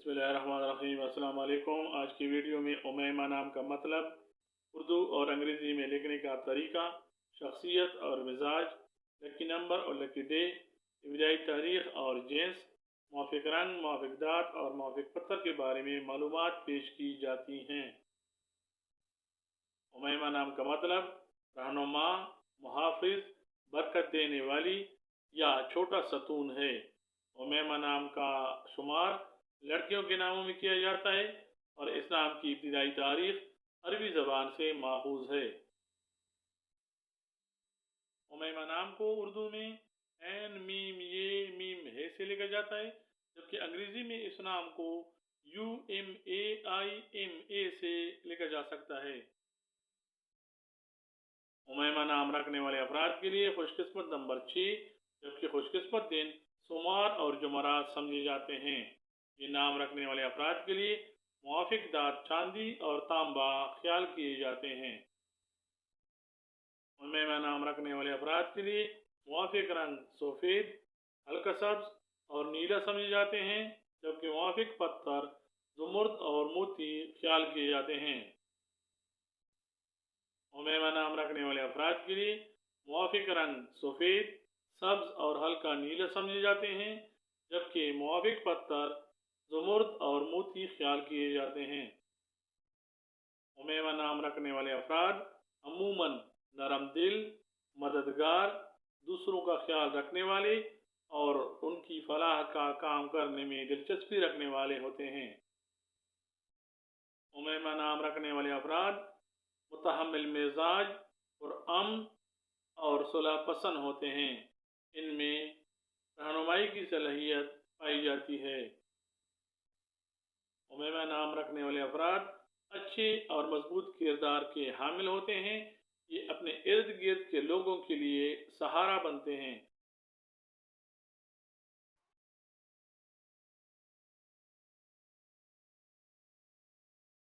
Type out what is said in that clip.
बिस्मिल्लाहिर्रहमानिर्रहीम। अस्सलाम वालेकुम। आज की वीडियो में उमैमा नाम का मतलब, उर्दू और अंग्रेज़ी में लिखने का तरीका, शख्सियत और मिजाज, लकी नंबर और लकी डे, इब्तदाई तारीख और जिन्स, मौफिक रंग, मौफिक दात और मौफिक पत्थर के बारे में मालूमात पेश की जाती हैं। उमैमा नाम का मतलब रहनुमा, मुहाफिज, बरकत देने वाली या छोटा सतून है। उमैमा नाम का शुमार लड़कियों के नामों में किया जाता है और इस नाम की इब्तिदाई तारीख अरबी ज़बान से माखूज है। उमैमा नाम को उर्दू में एन मीम ये मीम हे से लिखा जाता है, जबकि अंग्रेज़ी में इस नाम को UMAIMA से लिखा जा सकता है। उमैमा नाम रखने वाले अफराद के लिए खुशकिस्मत नंबर 6, जबकि खुशकिस्मत दिन सोमवार और जुमेरात समझे जाते हैं। ये नाम रखने वाले अफराद के लिए मुआफिक दात चांदी और तांबा ख्याल किए जाते हैं। उमैमा नाम रखने वाले अफराद के लिए मुआफिक रंग सफ़ेद, हल्का सब्ज और नीला समझे जाते हैं, जबकि मुआफिक पत्थर ज़ुमर्द और मोती ख्याल किए जाते हैं। उमैमा नाम रखने वाले अफराद के लिए मुआफिक रंग सफ़ेद, सब्ज और हल्का नीला समझे जाते हैं, जबकि मुआफिक पत्थर ज़ुमर्द और मोती ख्याल किए जाते हैं। उमैमा नाम रखने वाले अफराद अमूमन नरम दिल, मददगार, दूसरों का ख्याल रखने वाले और उनकी फलाह का काम करने में दिलचस्पी रखने वाले होते हैं। उमैमा नाम रखने वाले अफराद मुतहम्मिल मिजाज और अमन और सुलह पसंद होते हैं। इनमें रहनुमाई की सलाहियत पाई जाती है। उमैमा नाम रखने वाले अफराद अच्छे और मजबूत किरदार के हामिल होते हैं। ये अपने इर्द गिर्द के लोगों के लिए सहारा बनते हैं।